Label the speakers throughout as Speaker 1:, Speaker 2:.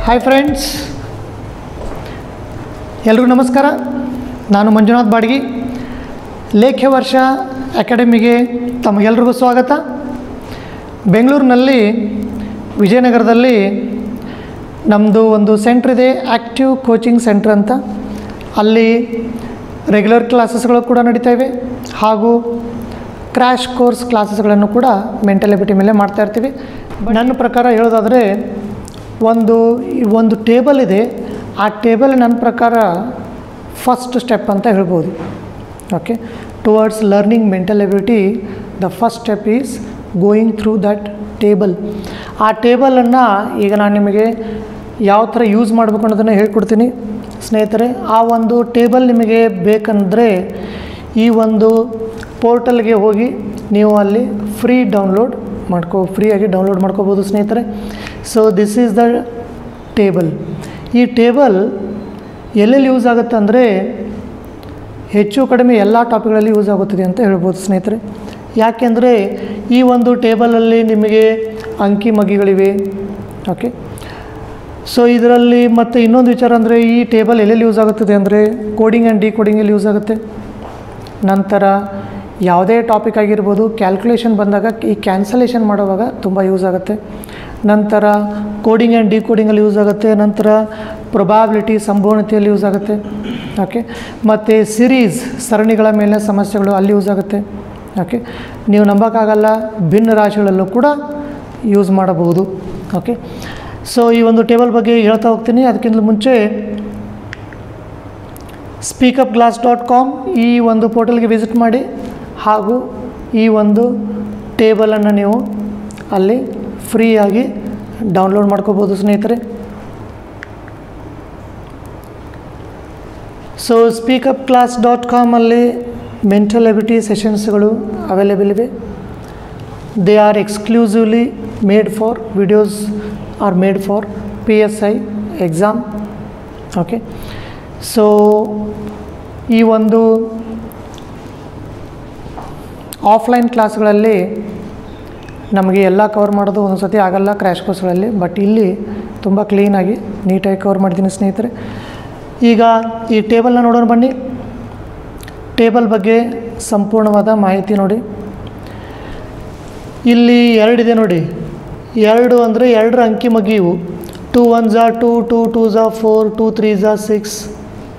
Speaker 1: Hi friends, ಎಲ್ರಿಗೂ ನಮಸ್ಕಾರ. ನಾನು ಮಂಜುನಾಥ್ ಬಾಡ್ಗಿ. ಲೇಖ್ಯ ವರ್ಷ ಅಕಾಡೆಮಿಗೆ ತಮಗೆಲ್ರಿಗೂ ಸ್ವಾಗತ. ಬೆಂಗಳೂರಿನಲ್ಲಿ ವಿಜಯನಗರದಲ್ಲಿ ನಮ್ಮದು ಒಂದು ಸೆಂಟ್ರ್ ಇದೆ, ಆ್ಯಕ್ಟಿವ್ ಕೋಚಿಂಗ್ ಸೆಂಟ್ರ್ ಅಂತ. ಅಲ್ಲಿ ರೆಗ್ಯುಲರ್ ಕ್ಲಾಸಸ್ಗಳು ಕೂಡ ನಡೀತಾ ಇವೆ, ಹಾಗೂ ಕ್ರ್ಯಾಶ್ ಕೋರ್ಸ್ ಕ್ಲಾಸಸ್ಗಳನ್ನು ಕೂಡ ಮೆಂಟಲ್ ಎಬಿಲಿಟಿ ಮೇಲೆ ಮಾಡ್ತಾಯಿರ್ತೀವಿ. ನನ್ನ ಪ್ರಕಾರ ಹೇಳೋದಾದರೆ ಒಂದು ಟೇಬಲ್ ಇದೆ. ಆ ಟೇಬಲ್ ನನ್ನ ಪ್ರಕಾರ ಫಸ್ಟ್ ಸ್ಟೆಪ್ ಅಂತ ಹೇಳ್ಬೋದು. Okay, towards learning mental ability the first step is going through that table. ಆ ಟೇಬಲನ್ನು ಈಗ ನಾನು ನಿಮಗೆ ಯಾವ ಥರ ಯೂಸ್ ಮಾಡಬೇಕು ಅನ್ನೋದನ್ನು ಹೇಳ್ಕೊಡ್ತೀನಿ ಸ್ನೇಹಿತರೆ. ಆ ಒಂದು ಟೇಬಲ್ ನಿಮಗೆ ಬೇಕಂದರೆ ಈ ಒಂದು ಪೋರ್ಟಲ್ಗೆ ಹೋಗಿ ನೀವು ಅಲ್ಲಿ ಫ್ರೀಯಾಗಿ ಡೌನ್ಲೋಡ್ ಮಾಡ್ಕೋಬೋದು ಸ್ನೇಹಿತರೆ. So this is the table. ಈ ಟೇಬಲ್ ಎಲ್ಲೆಲ್ಲಿ ಯೂಸ್ ಆಗುತ್ತೆ ಅಂದರೆ ಹೆಚ್ಚು ಕಡಿಮೆ ಎಲ್ಲ ಟಾಪಿಕ್ಗಳಲ್ಲಿ ಯೂಸ್ ಆಗುತ್ತದೆ ಅಂತ ಹೇಳ್ಬೋದು ಸ್ನೇಹಿತರೆ. ಯಾಕೆಂದರೆ ಈ ಒಂದು ಟೇಬಲಲ್ಲಿ ನಿಮಗೆ ಅಂಕಿ ಮಗ್ಗಿಗಳಿವೆ. ಓಕೆ, ಸೊ ಇದರಲ್ಲಿ ಮತ್ತು ಇನ್ನೊಂದು ವಿಚಾರ ಅಂದರೆ ಈ ಟೇಬಲ್ ಎಲ್ಲೆಲ್ಲಿ ಯೂಸ್ ಆಗುತ್ತದೆ ಅಂದರೆ ಕೋಡಿಂಗ್ ಆ್ಯಂಡ್ ಡಿಕೋಡಿಂಗಲ್ಲಿ ಯೂಸ್ ಆಗುತ್ತೆ. ನಂತರ ಯಾವುದೇ ಟಾಪಿಕ್ ಆಗಿರ್ಬೋದು, ಕ್ಯಾಲ್ಕುಲೇಷನ್ ಬಂದಾಗ ಈ ಕ್ಯಾನ್ಸಲೇಷನ್ ಮಾಡುವಾಗ ತುಂಬ ಯೂಸ್ ಆಗುತ್ತೆ. ನಂತರ ಕೋಡಿಂಗ್ ಆ್ಯಂಡ್ ಡಿಕೋಡಿಂಗಲ್ಲಿ ಯೂಸ್ ಆಗುತ್ತೆ. ನಂತರ ಪ್ರೊಬಾಬಿಲಿಟಿ, ಸಂಭವನೀಯತೆಯಲ್ಲಿ ಯೂಸ್ ಆಗುತ್ತೆ. ಓಕೆ, ಮತ್ತು ಸರಣಿಗಳ ಮೇಲೆ ಸಮಸ್ಯೆಗಳು ಅಲ್ಲಿ ಯೂಸ್ ಆಗುತ್ತೆ. ಓಕೆ, ನೀವು ನಂಬೋಕ್ಕಾಗಲ್ಲ, ಭಿನ್ನ ರಾಶಿಗಳಲ್ಲೂ ಕೂಡ ಯೂಸ್ ಮಾಡಬಹುದು. ಓಕೆ, ಸೊ ಈ ಒಂದು ಟೇಬಲ್ ಬಗ್ಗೆ ಹೇಳ್ತಾ ಹೋಗ್ತೀನಿ. ಅದಕ್ಕಿಂತ ಮುಂಚೆ speakupclass.com ಈ ಒಂದು ಪೋರ್ಟಲ್ಗೆ ವಿಸಿಟ್ ಮಾಡಿ, ಹಾಗೂ ಈ ಒಂದು ಟೇಬಲನ್ನು ನೀವು ಅಲ್ಲಿ ಫ್ರೀಯಾಗಿ ಡೌನ್ಲೋಡ್ ಮಾಡ್ಕೋಬೋದು ಸ್ನೇಹಿತರೆ. ಸೊ speakupclass.com ಅಲ್ಲಿ ಮೆಂಟಲ್ ಎಬಿಲಿಟಿ ಸೆಷನ್ಸ್ಗಳು ಅವೈಲೇಬಲ್ ಇವೆ. They are exclusively videos are made for PSI exam. Okay, so ಈ ಒಂದು ಆಫ್ಲೈನ್ ಕ್ಲಾಸ್ಗಳಲ್ಲಿ ನಮಗೆ ಎಲ್ಲ ಕವರ್ ಮಾಡೋದು ಒಂದು ಸತಿ ಆಗಲ್ಲ ಕ್ರ್ಯಾಶ್ ಕೋರ್ಸ್ಗಳಲ್ಲಿ, ಬಟ್ ಇಲ್ಲಿ ತುಂಬ ಕ್ಲೀನಾಗಿ ನೀಟಾಗಿ ಕವರ್ ಮಾಡಿದ್ದೀನಿ ಸ್ನೇಹಿತರೆ. ಈಗ ಈ ಟೇಬಲ್ನ ನೋಡೋಣ ಬನ್ನಿ. ಟೇಬಲ್ ಬಗ್ಗೆ ಸಂಪೂರ್ಣವಾದ ಮಾಹಿತಿ ನೋಡಿ. ಇಲ್ಲಿ 2 ಇದೆ ನೋಡಿ. 2 ಅಂದರೆ 2 ಅಂಕಿ ಮಗ್ಗಿವು. 2 1s 2, 2 2s 4, 2 3s 6,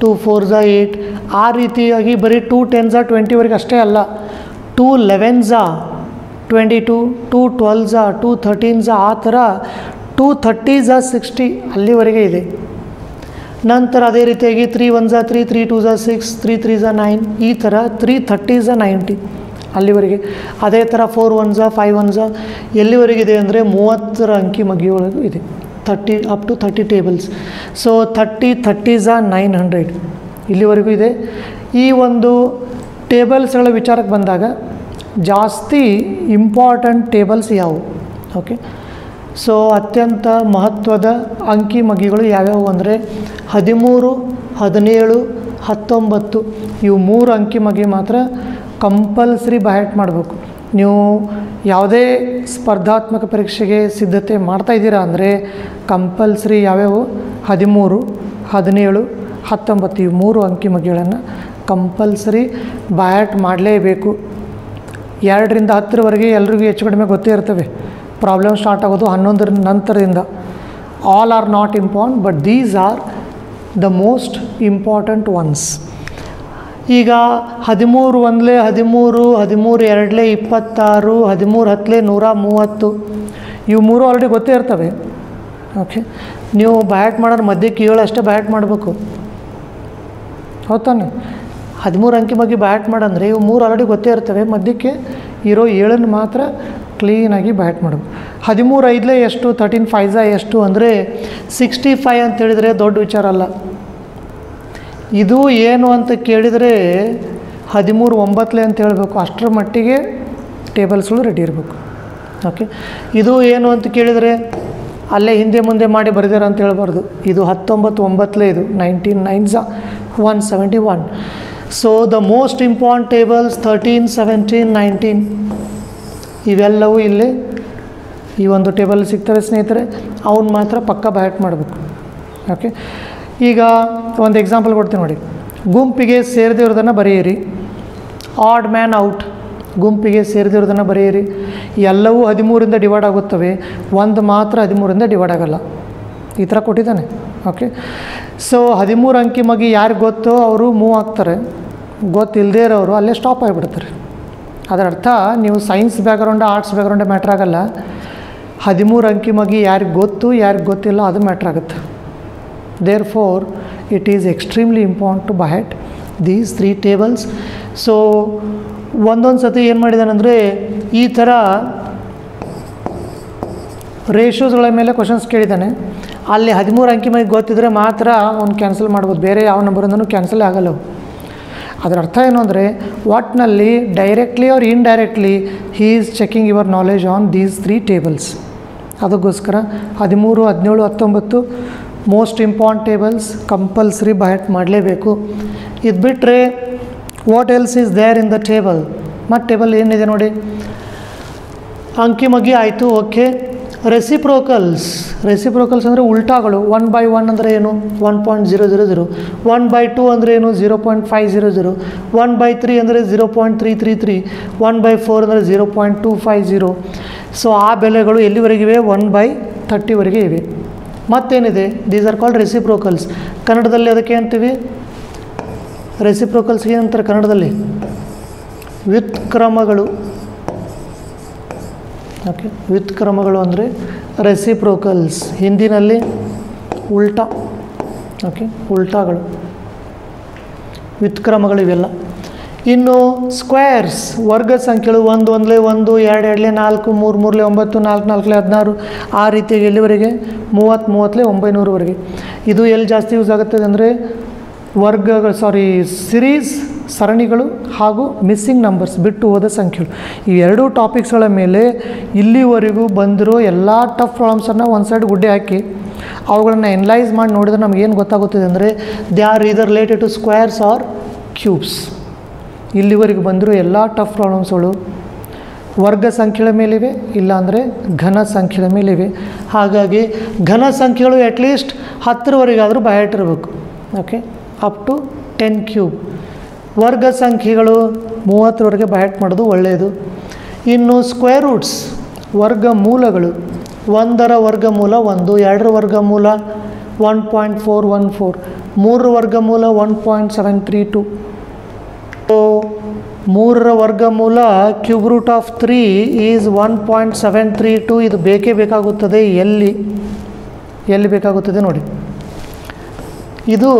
Speaker 1: 2 4s 8. ಆ ರೀತಿಯಾಗಿ ಬರೀ 2 10s 20ವರೆಗೆ ಅಷ್ಟೇ ಅಲ್ಲ, 2 11s 22, 2 12s 2 13s ಆ ಥರ 2 30s 60 ಅಲ್ಲಿವರೆಗೆ ಇದೆ. ನಂತರ ಅದೇ ರೀತಿಯಾಗಿ 3 1s 3, 3 2s 6, 3 3s 9 ಈ ಥರ 3 30s 90 ಅಲ್ಲಿವರೆಗೆ. ಅದೇ ಥರ 4 1s 5 1s ಎಲ್ಲಿವರೆಗಿದೆ ಅಂದರೆ 30 ಅಂಕಿ ಮಗ್ಗಿಯೊಳಗೂ ಇದೆ. 30 up to 30 tables. So 30s 900 ಇಲ್ಲಿವರೆಗೂ ಇದೆ. ಈ ಒಂದು ಟೇಬಲ್ಸ್ಗಳ ವಿಚಾರಕ್ಕೆ ಬಂದಾಗ ಜಾಸ್ತಿ ಇಂಪಾರ್ಟೆಂಟ್ ಟೇಬಲ್ಸ್ ಯಾವುವು? ಓಕೆ, ಸೊ ಅತ್ಯಂತ ಮಹತ್ವದ ಅಂಕಿ ಮಗ್ಗಿಗಳು ಯಾವ್ಯಾವು ಅಂದರೆ 13, 17, 19 ಇವು 3 ಅಂಕಿ ಮಗ್ಗಿ ಮಾತ್ರ ಕಂಪಲ್ಸರಿ ಬೈಹ್ಯಾರ್ಟ್ ಮಾಡಬೇಕು. ನೀವು ಯಾವುದೇ ಸ್ಪರ್ಧಾತ್ಮಕ ಪರೀಕ್ಷೆಗೆ ಸಿದ್ಧತೆ ಮಾಡ್ತಾಯಿದ್ದೀರಾ ಅಂದರೆ ಕಂಪಲ್ಸರಿ ಯಾವ್ಯಾವು 13, 17, 19 ಇವು 3 ಅಂಕಿ ಮಗ್ಗಿಗಳನ್ನು ಕಂಪಲ್ಸರಿ ಬೈಹ್ಯಾರ್ಟ್ ಮಾಡಲೇಬೇಕು. 2ರಿಂದ 10ರವರೆಗೆ ಎಲ್ರಿಗೂ ಹೆಚ್ಚು ಕಡಿಮೆ ಗೊತ್ತೇ ಇರ್ತವೆ. ಪ್ರಾಬ್ಲಮ್ ಸ್ಟಾರ್ಟ್ ಆಗೋದು 11ರ ನಂತರದಿಂದ. All are not important, but these are the most important ones. ಈಗ 13 1 13, 13 2 26, 13 10 130 ಇವು 3 ಆಲ್ರೆಡಿ ಗೊತ್ತೇ ಇರ್ತವೆ. ಓಕೆ, ನೀವು ಬೈಹ್ಯಾರ್ಟ್ ಮಾಡೋರು ಮಧ್ಯಕ್ಕೆ 7 ಅಷ್ಟೇ ಬೈಹ್ಯಾರ್ಟ್ ಮಾಡಬೇಕು. ಹೌದಾನೆ? 13 ಅಂಕಿ ಬಗ್ಗೆ ಬೈಹ್ಯಾರ್ಟ್ ಮಾಡಂದರೆ ಇವು 3 ಆಲ್ರೆಡಿ ಗೊತ್ತೇ ಇರ್ತವೆ. ಮಧ್ಯಕ್ಕೆ ಇರೋ 7 ಮಾತ್ರ ಕ್ಲೀನಾಗಿ ಬೈಹ್ಯಾರ್ಟ್ ಮಾಡಬೇಕು. 13 5 ಎಷ್ಟು, 13 5 ಎಷ್ಟು ಅಂದರೆ 65 ಅಂತ ಹೇಳಿದರೆ ದೊಡ್ಡ ವಿಚಾರ ಅಲ್ಲ. ಇದು ಏನು ಅಂತ ಕೇಳಿದರೆ 13 9 ಅಂತ ಹೇಳಬೇಕು. ಅಷ್ಟರ ಮಟ್ಟಿಗೆ ಟೇಬಲ್ಸ್ಗಳು ರೆಡಿ ಇರಬೇಕು. ಓಕೆ, ಇದು ಏನು ಅಂತ ಕೇಳಿದರೆ ಅಲ್ಲೇ ಹಿಂದೆ ಮುಂದೆ ಮಾಡಿ ಬರೆದಿರ ಅಂತ ಹೇಳ್ಬಾರ್ದು. ಇದು 19 9 ಇದು 19 9s 171. So the most important tables 13, 17, 19 ಇವೆಲ್ಲವೂ ಇಲ್ಲಿ ಈ ಒಂದು ಟೇಬಲ್ ಸಿಗ್ತವೆ ಸ್ನೇಹಿತರೆ. ಅವನು ಮಾತ್ರ ಪಕ್ಕ ಬೈಹ್ಯಾರ್ಟ್ ಮಾಡಬೇಕು. ಓಕೆ, ಈಗ ಒಂದು ಎಕ್ಸಾಂಪಲ್ ಕೊಡ್ತೀನಿ ನೋಡಿ. ಗುಂಪಿಗೆ ಸೇರಿದಿರೋದನ್ನು ಬರೆಯಿರಿ. ಆಡ್ ಮ್ಯಾನ್ ಔಟ್, ಗುಂಪಿಗೆ ಸೇರಿದಿರೋದನ್ನು ಬರೆಯಿರಿ. ಎಲ್ಲವೂ 13ರಿಂದ ಡಿವೈಡ್ ಆಗುತ್ತವೆ, ಒಂದು ಮಾತ್ರ 13ರಿಂದ ಡಿವೈಡ್ ಆಗಲ್ಲ. ಈ ಥರ ಕೊಟ್ಟಿದ್ದಾನೆ. ಓಕೆ, ಸೊ 13 ಅಂಕಿ ಮಗಿ ಯಾರಿಗೆ ಗೊತ್ತೋ ಅವರು ಮೂವ್ ಆಗ್ತಾರೆ, ಗೊತ್ತಿಲ್ಲದೇ ಇರೋರು ಅಲ್ಲೇ ಸ್ಟಾಪ್ ಆಗಿಬಿಡ್ತಾರೆ. ಅದರ ಅರ್ಥ ನೀವು science background arts background matter ಆಗಲ್ಲ, 13 ಅಂಕಿ ಮಗಿ ಯಾರಿಗೆ ಗೊತ್ತು ಯಾರಿಗೆ ಗೊತ್ತಿಲ್ಲ ಅದು ಮ್ಯಾಟ್ರ್ ಆಗುತ್ತೆ. Therefore it is extremely important to by heart these 3 tables. So ಒಂದೊಂದು ಸತಿ ಏನು ಮಾಡಿದಾನಂದರೆ ಈ ಥರ ರೇಷೋಸ್ಗಳ ಮೇಲೆ ಕ್ವಶನ್ಸ್ ಕೇಳಿದ್ದಾನೆ. ಅಲ್ಲಿ 13 ಅಂಕಿ ಮಗಿ ಗೊತ್ತಿದ್ರೆ ಮಾತ್ರ ಅವ್ನು ಕ್ಯಾನ್ಸಲ್ ಮಾಡ್ಬೋದು, ಬೇರೆ ಯಾವ ನಂಬರಿಂದನೂ ಕ್ಯಾನ್ಸಲ್ ಆಗಲ್ಲ. ಅದರ ಅರ್ಥ ಏನು ಅಂದರೆ ಒಟ್ಟಿನಲ್ಲಿ directly or indirectly he is checking your knowledge on these 3 tables. ಅದಕ್ಕೋಸ್ಕರ 13, 17, 19 most important tables, compulsory by heart ಮಾಡಲೇಬೇಕು. ಇದು ಬಿಟ್ಟರೆ what else is there in the table. ಮತ್ತು ಟೇಬಲ್ ಏನಿದೆ ನೋಡಿ, ಅಂಕಿ ಮಗಿ ಆಯಿತು. Okay, reciprocals. ರೆಸಿಪ್ರೋಕಲ್ಸ್ ಅಂದರೆ ಉಲ್ಟಾಗಳು. 1/1 ಅಂದರೆ ಏನು? 1.000. 1/2 ಅಂದರೆ ಏನು? 0.500. 1/3 ಅಂದರೆ 0.333. 1/4 ಅಂದರೆ 0.250. ಸೊ ಆ ಬೆಲೆಗಳು ಎಲ್ಲಿವರೆಗಿವೆ? 1/30ವರೆಗೆ ಇವೆ. ಮತ್ತೇನಿದೆ? These are called reciprocals. ಕನ್ನಡದಲ್ಲಿ ಅದಕ್ಕೆ ಅಂತೀವಿ, ರೆಸಿಪ್ರೋಕಲ್ಸ್ಗೆ ಏನಂತಾರೆ ಕನ್ನಡದಲ್ಲಿ? ವ್ಯುತ್ಕ್ರಮಗಳು. ಓಕೆ, ವ್ಯುತ್ಕ್ರಮಗಳು ಅಂದರೆ ರೆಸಿಪ್ರೋಕಲ್ಸ್. ಹಿಂದಿನಲ್ಲಿ ಉಲ್ಟಾ. ಓಕೆ, ಉಲ್ಟಾಗಳು, ವ್ಯುತ್ಕ್ರಮಗಳು ಇವೆಲ್ಲ. ಇನ್ನು ಸ್ಕ್ವೇರ್ಸ್, ವರ್ಗ ಸಂಖ್ಯೆಗಳು 1 1 1 2 2 4 3 3 9 4 4 16 ಆ ರೀತಿಯಾಗಿ ಎಲ್ಲಿವರೆಗೆ? 30 30 900ವರೆಗೆ. ಇದು ಎಲ್ಲಿ ಜಾಸ್ತಿ ಯೂಸ್ ಆಗುತ್ತದೆ ಅಂದರೆ ವರ್ಗಗಳು, ಸಿರೀಸ್ ಸರಣಿಗಳು ಹಾಗೂ ಮಿಸ್ಸಿಂಗ್ ನಂಬರ್ಸ್, ಬಿಟ್ಟು ಹೋದ ಸಂಖ್ಯೆಗಳು. ಈ ಎರಡೂ ಟಾಪಿಕ್ಸ್ಗಳ ಮೇಲೆ ಇಲ್ಲಿವರೆಗೂ ಬಂದಿರೋ ಎಲ್ಲ ಟಫ್ ಪ್ರಾಬ್ಲಮ್ಸನ್ನು ಒಂದು ಸೈಡ್ ಗುಡ್ಡೆ ಹಾಕಿ ಅವುಗಳನ್ನು ಎನಲೈಸ್ ಮಾಡಿ ನೋಡಿದ್ರೆ ನಮಗೇನು ಗೊತ್ತಾಗುತ್ತದೆ ಅಂದರೆ they are either related to squares or cubes. ಇಲ್ಲಿವರೆಗೂ ಬಂದಿರೋ ಎಲ್ಲ ಟಫ್ ಪ್ರಾಬ್ಲಮ್ಸ್ಗಳು ವರ್ಗ ಸಂಖ್ಯೆಗಳ ಮೇಲಿವೆ, ಇಲ್ಲಾಂದರೆ ಘನ ಸಂಖ್ಯೆಗಳ ಮೇಲಿವೆ. ಹಾಗಾಗಿ ಘನ ಸಂಖ್ಯೆಗಳು ಅಟ್ಲೀಸ್ಟ್ 10ರವರೆಗಾದರೂ ಬೈ ಹೆಟ್ ಇರಬೇಕು. Okay, up to 10 cube. ವರ್ಗ ಸಂಖ್ಯೆಗಳು 30ರವರೆಗೆ ಬೈ ಹೆಟ್ ಮಾಡೋದು ಒಳ್ಳೆಯದು. ಇನ್ನು ಸ್ಕ್ವೇರ್ ರೂಟ್ಸ್, ವರ್ಗಮೂಲಗಳು. 1ರ ವರ್ಗಮೂಲ 1, 2ರ ವರ್ಗಮೂಲ 1.414, 3ರ ವರ್ಗಮೂಲ 1.732. ಸೊ 3ರ ವರ್ಗಮೂಲ ಕ್ಯೂಬ್ ರೂಟ್ ಆಫ್ 3 ಈಸ್ 1.732. ಇದು ಬೇಕೇ ಬೇಕಾಗುತ್ತದೆ. ಎಲ್ಲಿ ಬೇಕಾಗುತ್ತದೆ ನೋಡಿ. ಇದು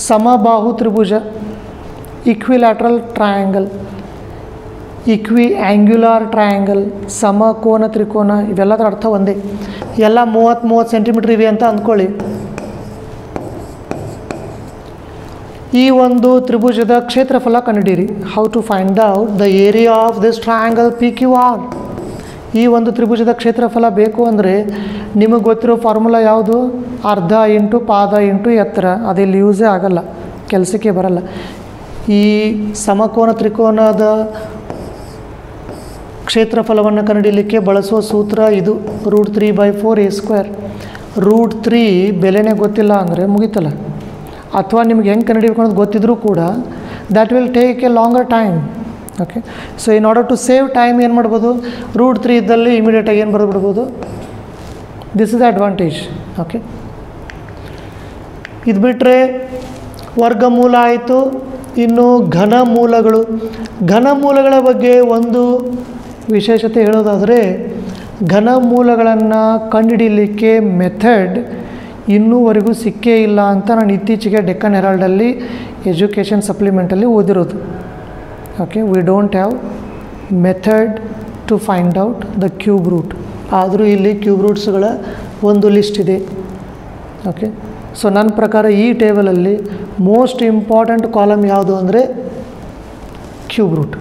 Speaker 1: ಸಮಬಾಹು ತ್ರಿಭುಜ, ಇಕ್ವಿಲ್ಯಾಟ್ರಲ್ ಟ್ರಯಾಂಗಲ್, ಆ್ಯಂಗ್ಯುಲಾರ್ ಟ್ರಯಾಂಗಲ್, ಸಮಕೋನ ತ್ರಿಕೋನ, ಇವೆಲ್ಲದರ ಅರ್ಥ ಒಂದೇ. ಎಲ್ಲ 30 ಸೆಂಟಿಮೀಟ್ರ್ ಇವೆ ಅಂತ ಅಂದ್ಕೊಳ್ಳಿ. ಈ ಒಂದು ತ್ರಿಭುಜದ ಕ್ಷೇತ್ರಫಲ ಕಂಡುಹಿಡಿಯಿರಿ. How to find out the area of this triangle PQR. ಈ ಒಂದು ತ್ರಿಭುಜದ ಕ್ಷೇತ್ರಫಲ ಬೇಕು ಅಂದರೆ ನಿಮಗೆ ಗೊತ್ತಿರೋ ಫಾರ್ಮುಲಾ ಯಾವುದು? ಅರ್ಧ ಇಂಟು ಪಾದ ಇಂಟು ಎತ್ತರ. ಅದೆಲ್ಲಿ ಯೂಸೇ ಆಗಲ್ಲ, ಕೆಲಸಕ್ಕೆ ಬರಲ್ಲ. ಈ ಸಮಕೋನ ತ್ರಿಕೋನದ ಕ್ಷೇತ್ರಫಲವನ್ನು ಕಂಡುಹಿಡಿಯಲಿಕ್ಕೆ ಬಳಸುವ ಸೂತ್ರ ಇದು, √3/4a². √3 ಬೆಲೆನೇ ಗೊತ್ತಿಲ್ಲ ಅಂದರೆ ಮುಗೀತಲ್ಲ. ಅಥವಾ ನಿಮ್ಗೆ ಹೆಂಗೆ ಕಂಡುಹಿಡಿಯಬೇಕು ಅನ್ನೋದು ಗೊತ್ತಿದ್ರೂ ಕೂಡ that will take a longer time. Okay, so in order to save time ಏನು ಮಾಡ್ಬೋದು? √3 ಇದ್ದಲ್ಲಿ ಇಮಿಡಿಯೇಟಾಗಿ ಏನು ಬರೆದ್ಬಿಡ್ಬೋದು. This is the advantage. Okay, ಇದು ಬಿಟ್ಟರೆ ವರ್ಗಮೂಲ ಆಯಿತು. ಇನ್ನು ಘನಮೂಲಗಳು. ಘನಮೂಲಗಳ ಬಗ್ಗೆ ಒಂದು ವಿಶೇಷತೆ ಹೇಳೋದಾದರೆ ಘನಮೂಲಗಳನ್ನು ಕಂಡುಹಿಡಿಯಲಿಕ್ಕೆ ಮೆಥಡ್ ಇನ್ನೂವರೆಗೂ ಸಿಕ್ಕೇ ಇಲ್ಲ ಅಂತ ನಾನು ಇತ್ತೀಚೆಗೆ ಡೆಕ್ಕನ್ ಹೆರಾಲ್ಡಲ್ಲಿ ಎಜುಕೇಷನ್ ಸಪ್ಲಿಮೆಂಟಲ್ಲಿ ಓದಿರೋದು. Okay, we don't have method to find out the cube root. ಆದರೂ ಇಲ್ಲಿ ಕ್ಯೂಬ್ ರೂಟ್ಸ್ಗಳ ಒಂದು ಲಿಸ್ಟ್ ಇದೆ. ಓಕೆ, ಸೊ ನನ್ನ ಪ್ರಕಾರ ಈ ಟೇಬಲಲ್ಲಿ ಮೋಸ್ಟ್ ಇಂಪಾರ್ಟೆಂಟ್ ಕಾಲಮ್ ಯಾವುದು ಅಂದರೆ cube root,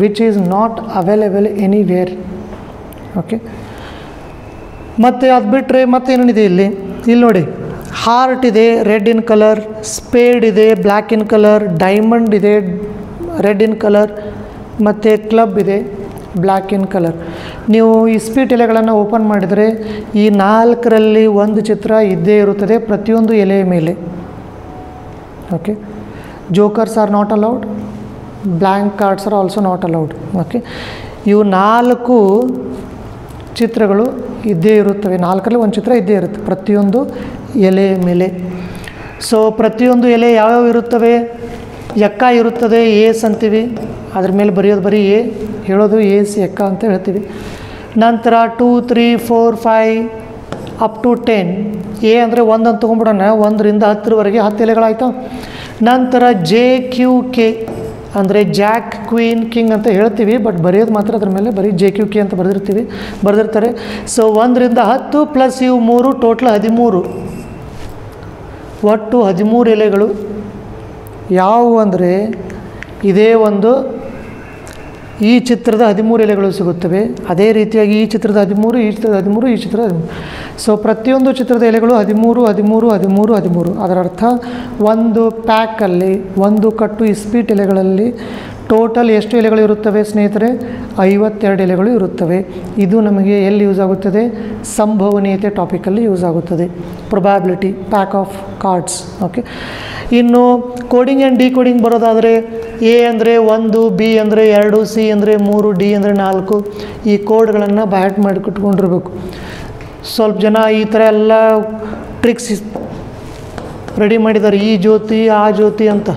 Speaker 1: which is not available anywhere. Okay, ಮತ್ತು ಅದು ಬಿಟ್ಟರೆ ಮತ್ತೇನಿದೆ ಇಲ್ಲಿ ನೋಡಿ. ಹಾರ್ಟ್ ಇದೆ, ರೆಡ್ ಇನ್ ಕಲರ್. ಸ್ಪೇಡ್ ಇದೆ, ಬ್ಲ್ಯಾಕ್ ಇನ್ ಕಲರ್. ಡೈಮಂಡ್ ಇದೆ, ರೆಡ್ ಇನ್ ಕಲರ್. ಮತ್ತು ಕ್ಲಬ್ ಇದೆ, ಬ್ಲ್ಯಾಕ್ ಇನ್ ಕಲರ್. ನೀವು ಇಸ್ಪೀಟ್ ಎಲೆಗಳನ್ನು ಓಪನ್ ಮಾಡಿದರೆ ಈ 4ರಲ್ಲಿ ಒಂದು ಚಿತ್ರ ಇದ್ದೇ ಇರುತ್ತದೆ ಪ್ರತಿಯೊಂದು ಎಲೆಯ ಮೇಲೆ. Okay, jokers are not allowed, blank cards are also not allowed. Okay, ಇವು 4 ಚಿತ್ರಗಳು ಇದ್ದೇ ಇರುತ್ತವೆ, 4ರಲ್ಲಿ ಒಂದು ಚಿತ್ರ ಇದ್ದೇ ಇರುತ್ತೆ ಪ್ರತಿಯೊಂದು ಎಲೆಯ ಮೇಲೆ. ಸೊ ಪ್ರತಿಯೊಂದು ಎಲೆ ಯಾವ್ಯಾವ ಇರುತ್ತವೆ? ಎಕ್ಕ ಇರುತ್ತದೆ, ಏಸ್ ಅಂತೀವಿ, ಅದ್ರ ಮೇಲೆ ಬರೆಯೋದು ಬರೀ ಎ, ಹೇಳೋದು ಏಸ್ ಎಕ್ಕ ಅಂತ ಹೇಳ್ತೀವಿ. ನಂತರ 2, 3, 4, 5 ಅಪ್ ಟು 10. ಎ ಅಂದರೆ 1 ಅಂತ ತೊಗೊಂಡ್ಬಿಡೋಣ, 1ರಿಂದ 10ರವರೆಗೆ 10 ಎಲೆಗಳಾಯ್ತು. ನಂತರ ಜೆ, ಕ್ಯೂ, ಕೆ ಅಂದರೆ ಜಾಕ್, ಕ್ವೀನ್, ಕಿಂಗ್ ಅಂತ ಹೇಳ್ತೀವಿ, ಬಟ್ ಬರೆಯೋದು ಮಾತ್ರ ಅದ್ರ ಮೇಲೆ ಬರೀ ಜೆ, ಕ್ಯೂ, ಕೆ ಅಂತ ಬರೆದಿರ್ತಾರೆ. ಸೊ 1ರಿಂದ 10 ಪ್ಲಸ್ ಇವು 3 ಟೋಟಲ್ 13. ಒಟ್ಟು 13 ಎಲೆಗಳು ಯಾವುವು ಅಂದರೆ ಇದೇ ಒಂದು ಈ ಚಿತ್ರದ 13 ಎಲೆಗಳು ಸಿಗುತ್ತವೆ. ಅದೇ ರೀತಿಯಾಗಿ ಈ ಚಿತ್ರದ 13, ಈ ಚಿತ್ರದ 13, ಈ ಚಿತ್ರದ 13. ಸೊ ಪ್ರತಿಯೊಂದು ಚಿತ್ರದ ಎಲೆಗಳು 13, 13, 13, 13. ಅದರ ಅರ್ಥ ಒಂದು ಪ್ಯಾಕಲ್ಲಿ, ಒಂದು ಕಟ್ಟು ಇಸ್ಪೀಟ್ ಎಲೆಗಳಲ್ಲಿ ಟೋಟಲ್ ಎಷ್ಟು ಎಲೆಗಳು ಇರುತ್ತವೆ ಸ್ನೇಹಿತರೆ? 52 ಎಲೆಗಳು ಇರುತ್ತವೆ. ಇದು ನಮಗೆ ಎಲ್ಲಿ ಯೂಸ್ ಆಗುತ್ತದೆ? ಸಂಭವನೀಯತೆ ಟಾಪಿಕಲ್ಲಿ ಯೂಸ್ ಆಗುತ್ತದೆ. Probability, pack of cards. Okay, ಇನ್ನು ಕೋಡಿಂಗ್ ಆ್ಯಂಡ್ ಡಿಕೋಡಿಂಗ್ ಬರೋದಾದರೆ ಎ ಅಂದರೆ 1, ಬಿ ಅಂದರೆ 2, ಸಿ ಅಂದರೆ 3, ಡಿ ಅಂದರೆ 4. ಈ ಕೋಡ್ಗಳನ್ನು ಬ್ಯಾಟ್ ಮಾಡಿಕೊಟ್ಕೊಂಡಿರ್ಬೇಕು. ಸ್ವಲ್ಪ ಜನ ಈ ಥರ ಎಲ್ಲ ಟ್ರಿಕ್ಸ್ ರೆಡಿ ಮಾಡಿದ್ದಾರೆ, ಈ ಜ್ಯೋತಿ ಆ ಜ್ಯೋತಿ ಅಂತ.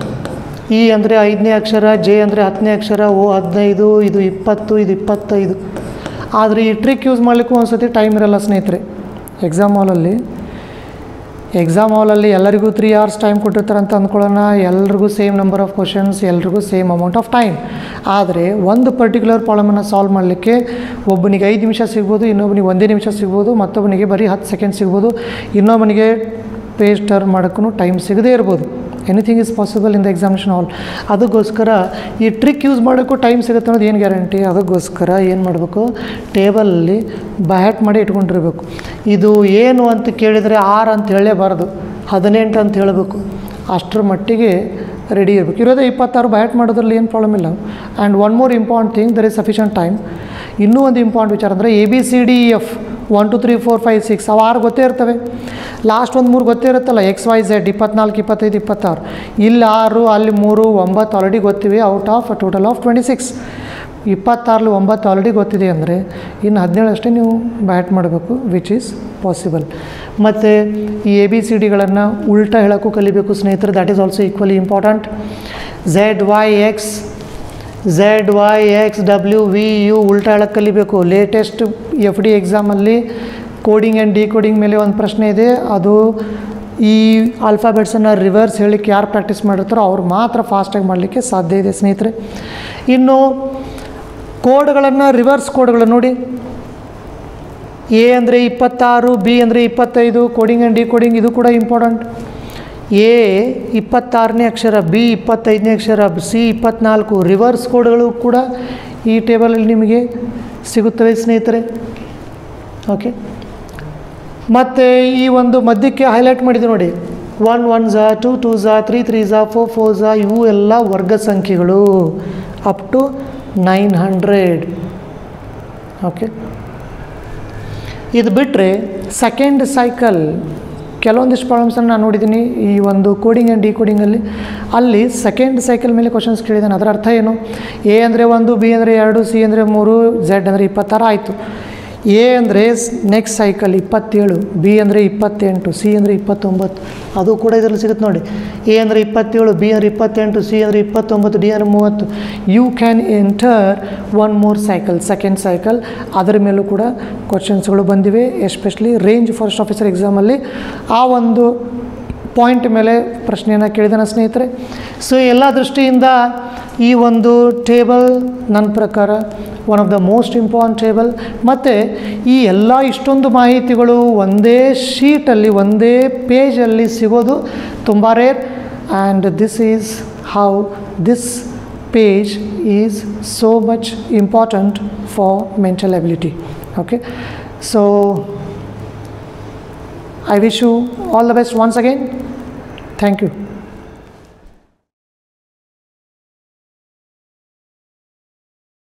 Speaker 1: ಇ ಅಂದರೆ 5ನೇ ಅಕ್ಷರ, ಜೆ ಅಂದರೆ 10ನೇ ಅಕ್ಷರ, ಓ 15, ಇದು 20, ಇದು 25. ಆದರೆ ಈ ಟ್ರಿಕ್ ಯೂಸ್ ಮಾಡಲಿಕ್ಕೂ ಒಂದು ಸತಿ ಟೈಮ್ ಇರಲ್ಲ ಸ್ನೇಹಿತರೆ. ಎಕ್ಸಾಮ್ ಹಾಲಲ್ಲಿ ಎಲ್ಲರಿಗೂ 3 hours ಟೈಮ್ ಕೊಟ್ಟಿರ್ತಾರೆ ಅಂತ ಅಂದ್ಕೊಳ್ಳೋಣ. ಎಲ್ರಿಗೂ ಸೇಮ್ ನಂಬರ್ ಆಫ್ ಕ್ವಶನ್ಸ್, ಎಲ್ರಿಗೂ ಸೇಮ್ ಅಮೌಂಟ್ ಆಫ್ ಟೈಮ್. ಆದರೆ ಒಂದು ಪರ್ಟಿಕ್ಯುಲರ್ ಪ್ರಾಬ್ಲಮನ್ನು ಸಾಲ್ವ್ ಮಾಡಲಿಕ್ಕೆ ಒಬ್ಬನಿಗೆ 5 ನಿಮಿಷ ಸಿಗ್ಬೋದು, ಇನ್ನೊಬ್ಬನಿಗೆ 1 ನಿಮಿಷ ಸಿಗ್ಬೋದು, ಮತ್ತೊಬ್ಬನಿಗೆ ಬರೀ 10 ಸೆಕೆಂಡ್ ಸಿಗ್ಬೋದು, ಇನ್ನೊಬ್ಬನಿಗೆ ಪೇಜ್ ಟರ್ನ್ ಮಾಡೋಕ್ಕೂ ಟೈಮ್ ಸಿಗದೇ ಇರ್ಬೋದು. Anything is possible in the examination hall. ಅದಕ್ಕೋಸ್ಕರ ಈ ಟ್ರಿಕ್ ಯೂಸ್ ಮಾಡೋಕ್ಕೂ ಟೈಮ್ ಸಿಗುತ್ತೆ ಅನ್ನೋದು ಏನು ಗ್ಯಾರಂಟಿ? ಅದಕ್ಕೋಸ್ಕರ ಏನು ಮಾಡಬೇಕು? ಟೇಬಲಲ್ಲಿ ಬ್ಯಾಟ್ ಮಾಡಿ ಇಟ್ಕೊಂಡಿರ್ಬೇಕು. ಇದು ಏನು ಅಂತ ಕೇಳಿದರೆ 6 ಅಂತ ಹೇಳಲೇಬಾರ್ದು, 18 ಅಂತ ಹೇಳಬೇಕು. ಅಷ್ಟರ ಮಟ್ಟಿಗೆ ರೆಡಿ ಇರಬೇಕು. ಇರೋದೇ 26 ಬ್ಯಾಟ್ ಮಾಡೋದ್ರಲ್ಲಿ ಏನು ಪ್ರಾಬ್ಲಮ್ ಇಲ್ಲ. And one more important thing, there is sufficient time. ಇನ್ನೂ ಒಂದು ಇಂಪಾರ್ಟೆಂಟ್ ವಿಚಾರ ಅಂದರೆ ABCDEF 1 2 3 4 5 6 ಅವು 6 ಗೊತ್ತೇ ಇರ್ತವೆ. ಲಾಸ್ಟ್ ಒಂದು 3 ಗೊತ್ತೇ ಇರುತ್ತಲ್ಲ, XYZ 24 25 26. ಇಲ್ಲಿ 6, ಅಲ್ಲಿ 3, 9 ಆಲ್ರೆಡಿ ಗೊತ್ತಿವೆ out of total of 26. 26 9 already ಗೊತ್ತಿದೆ ಅಂದರೆ ಇನ್ನು 17 ಅಷ್ಟೇ ನೀವು ಬ್ಯಾಟ್ ಮಾಡಬೇಕು, ವಿಚ್ ಈಸ್ ಪಾಸಿಬಲ್. ಮತ್ತು ಈ ABCDಗಳನ್ನು ಉಲ್ಟಾ ಹೇಳೋಕ್ಕೂ ಕಲಿಬೇಕು ಸ್ನೇಹಿತರೆ. That is also equally important. ZYXWVU ಉಲ್ಟಾ ಹೇಳಕ್ಕೆ ಕಲಿಬೇಕು. ಲೇಟೆಸ್ಟ್ FD ಎಕ್ಸಾಮಲ್ಲಿ ಕೋಡಿಂಗ್ ಆ್ಯಂಡ್ ಡಿಕೋಡಿಂಗ್ ಮೇಲೆ ಒಂದು ಪ್ರಶ್ನೆ ಇದೆ. ಅದು ಈ ಆಲ್ಫಾಬೆಟ್ಸನ್ನು ರಿವರ್ಸ್ ಹೇಳಲಿಕ್ಕೆ ಯಾರು ಪ್ರಾಕ್ಟೀಸ್ ಮಾಡಿರ್ತಾರೋ ಅವ್ರು ಮಾತ್ರ ಫಾಸ್ಟಾಗಿ ಮಾಡಲಿಕ್ಕೆ ಸಾಧ್ಯ ಇದೆ ಸ್ನೇಹಿತರೆ. ಇನ್ನು ಕೋಡ್ಗಳನ್ನು, ರಿವರ್ಸ್ ಕೋಡ್ಗಳು ನೋಡಿ. ಎ ಅಂದರೆ 26, ಬಿ ಅಂದರೆ 25. ಕೋಡಿಂಗ್ ಆ್ಯಂಡ್ ಡಿಕೋಡಿಂಗ್ ಇದು ಕೂಡ ಇಂಪಾರ್ಟೆಂಟ್. ಎ 26ನೇ ಅಕ್ಷರ, ಬಿ 25ನೇ ಅಕ್ಷರ, ಸಿ 24. ರಿವರ್ಸ್ ಕೋಡ್ಗಳು ಕೂಡ ಈ ಟೇಬಲಲ್ಲಿ ನಿಮಗೆ ಸಿಗುತ್ತವೆ ಸ್ನೇಹಿತರೆ. ಓಕೆ, ಮತ್ತು ಈ ಒಂದು ಮಧ್ಯಕ್ಕೆ ಹೈಲೈಟ್ ಮಾಡಿದೆ ನೋಡಿ. 1 1s 2 2s 3 3s 4 4s ಇವು ಎಲ್ಲ ವರ್ಗ ಸಂಖ್ಯೆಗಳು ಅಪ್ ಟು 900. ಓಕೆ, ಇದು ಬಿಟ್ಟರೆ ಸೆಕೆಂಡ್ ಸೈಕಲ್ ಕೆಲವೊಂದಿಷ್ಟು ಪ್ರಾಬ್ಲಮ್ಸನ್ನು ನಾನು ನೋಡಿದ್ದೀನಿ ಈ ಒಂದು ಕೋಡಿಂಗ್ ಆ್ಯಂಡ್ ಡಿಕೋಡಿಂಗಲ್ಲಿ. ಅಲ್ಲಿ ಸೆಕೆಂಡ್ ಸೈಕಲ್ ಮೇಲೆ ಕ್ವಶನ್ಸ್ ಕೇಳಿದ್ದಾನೆ. ಅದರ ಅರ್ಥ ಏನು? ಎ ಅಂದರೆ 1, ಬಿ ಅಂದರೆ 2, ಸಿ ಅಂದರೆ 3, ಝೆಡ್ ಅಂದರೆ 26 ಆಯಿತು. ಎ ಅಂದರೆ ನೆಕ್ಸ್ಟ್ ಸೈಕಲ್ 27, ಬಿ ಅಂದರೆ 28, ಸಿ ಅಂದರೆ 29. ಅದು ಕೂಡ ಇದರಲ್ಲಿ ಸಿಗುತ್ತೆ ನೋಡಿ. ಎ ಅಂದರೆ 27, ಬಿ ಅಂದರೆ 28, ಸಿ ಅಂದರೆ 29, ಡಿ ಅಂದರೆ 30. You can enter one more cycle, second cycle. ಅದರ ಮೇಲೂ ಕೂಡ ಕ್ವಶನ್ಸ್ಗಳು ಬಂದಿವೆ. ಎಸ್ಪೆಷಲಿ ರೇಂಜ್ ಫಾರೆಸ್ಟ್ ಆಫೀಸರ್ ಎಕ್ಸಾಮಲ್ಲಿ ಆ ಒಂದು ಪಾಯಿಂಟ್ ಮೇಲೆ ಪ್ರಶ್ನೆಯನ್ನು ಕೇಳಿದಾನೆ ಸ್ನೇಹಿತರೆ. ಸೊ ಎಲ್ಲ ದೃಷ್ಟಿಯಿಂದ ಈ ಒಂದು ಟೇಬಲ್ ನನ್ನ ಪ್ರಕಾರ one of the most important table. ಮತ್ತು ಈ ಎಲ್ಲ ಇಷ್ಟೊಂದು ಮಾಹಿತಿಗಳು ಒಂದೇ ಶೀಟಲ್ಲಿ, ಒಂದೇ ಪೇಜಲ್ಲಿ ಸಿಗೋದು ತುಂಬ rare. And this is how this page is so much important for mental ability. Okay, so I wish you all the best once again. Thank you.